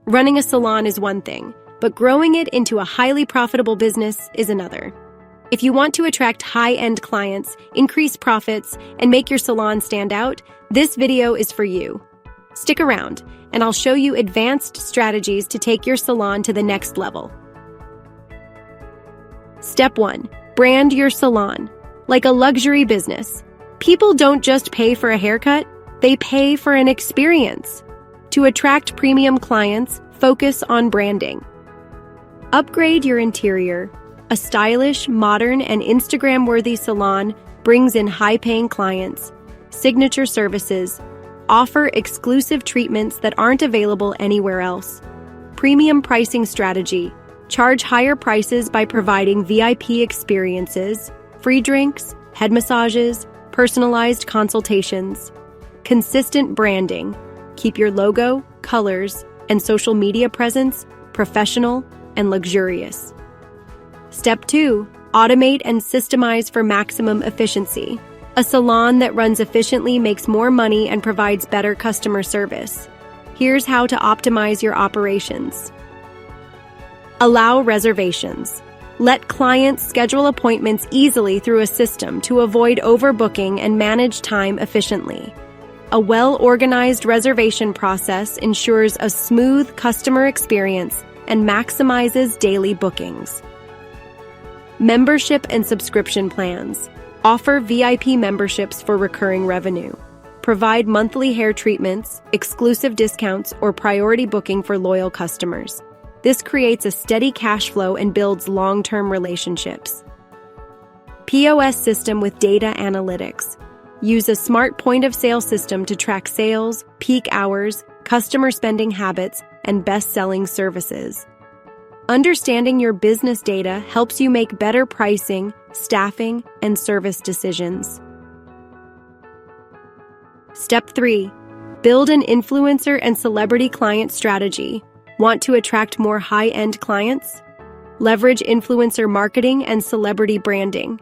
Running a salon is one thing, but growing it into a highly profitable business is another. If you want to attract high-end clients, increase profits, and make your salon stand out, this video is for you. Stick around, and I'll show you advanced strategies to take your salon to the next level. Step 1. Brand your salon. Like a luxury business, people don't just pay for a haircut, they pay for an experience. To attract premium clients, focus on branding. Upgrade your interior. A stylish, modern, and Instagram-worthy salon brings in high-paying clients. Signature services. Offer exclusive treatments that aren't available anywhere else. Premium pricing strategy. Charge higher prices by providing VIP experiences, free drinks, head massages, personalized consultations. Consistent branding. Keep your logo, colors, and social media presence professional and luxurious. Step 2. Automate and systemize for maximum efficiency. A salon that runs efficiently makes more money and provides better customer service. Here's how to optimize your operations. Allow reservations. Let clients schedule appointments easily through a system to avoid overbooking and manage time efficiently. A well-organized reservation process ensures a smooth customer experience and maximizes daily bookings. Membership and subscription plans. Offer VIP memberships for recurring revenue. Provide monthly hair treatments, exclusive discounts, or priority booking for loyal customers. This creates a steady cash flow and builds long-term relationships. POS system with data analytics. Use a smart point-of-sale system to track sales, peak hours, customer spending habits, and best-selling services. Understanding your business data helps you make better pricing, staffing, and service decisions. Step 3. Build an influencer and celebrity client strategy. Want to attract more high-end clients? Leverage influencer marketing and celebrity branding.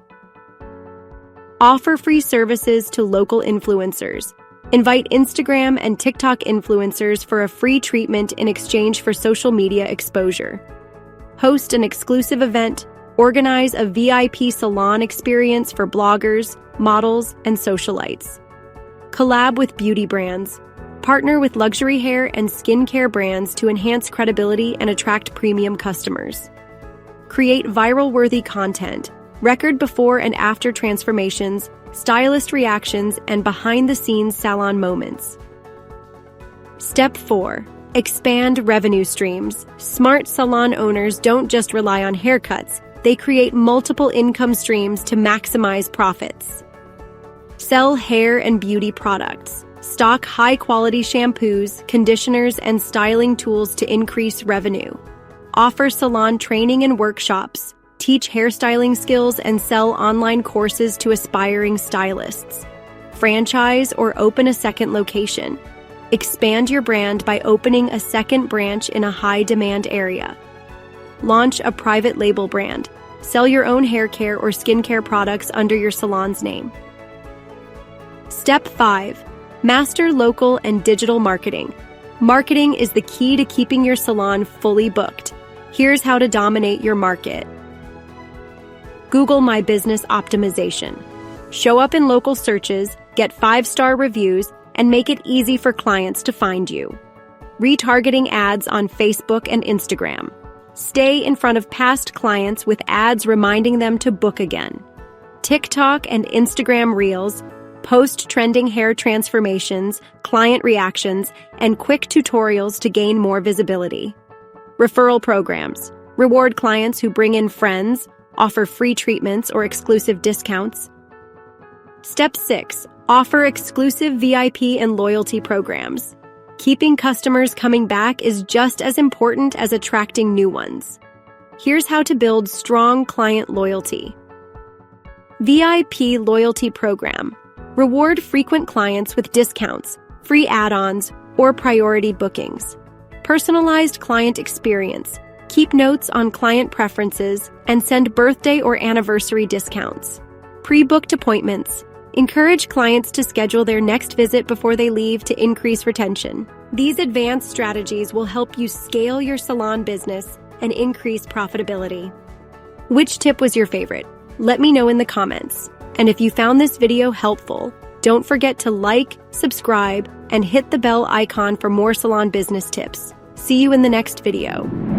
Offer free services to local influencers. Invite Instagram and TikTok influencers for a free treatment in exchange for social media exposure. Host an exclusive event. Organize a VIP salon experience for bloggers, models, and socialites. Collab with beauty brands. Partner with luxury hair and skincare brands to enhance credibility and attract premium customers. Create viral-worthy content. Record before and after transformations, stylist reactions, and behind-the-scenes salon moments. Step 4. Expand revenue streams. Smart salon owners don't just rely on haircuts, they create multiple income streams to maximize profits. Sell hair and beauty products. Stock high-quality shampoos, conditioners, and styling tools to increase revenue. Offer salon training and workshops. Teach hairstyling skills and sell online courses to aspiring stylists. Franchise or open a second location. Expand your brand by opening a second branch in a high-demand area. Launch a private label brand. Sell your own hair care or skincare products under your salon's name. Step 5. Master local and digital marketing. Marketing is the key to keeping your salon fully booked. Here's how to dominate your market. Google My Business optimization. Show up in local searches, get 5-star reviews, and make it easy for clients to find you. Retargeting ads on Facebook and Instagram. Stay in front of past clients with ads reminding them to book again. TikTok and Instagram Reels. Post trending hair transformations, client reactions, and quick tutorials to gain more visibility. Referral programs. Reward clients who bring in friends, offer free treatments or exclusive discounts. Step 6. Offer exclusive VIP and loyalty programs. Keeping customers coming back is just as important as attracting new ones. Here's how to build strong client loyalty. VIP Loyalty Program. Reward frequent clients with discounts, free add-ons, or priority bookings. Personalized client experience. Keep notes on client preferences and send birthday or anniversary discounts. Pre-booked appointments. Encourage clients to schedule their next visit before they leave to increase retention. These advanced strategies will help you scale your salon business and increase profitability. Which tip was your favorite? Let me know in the comments. And if you found this video helpful, don't forget to like, subscribe, and hit the bell icon for more salon business tips. See you in the next video.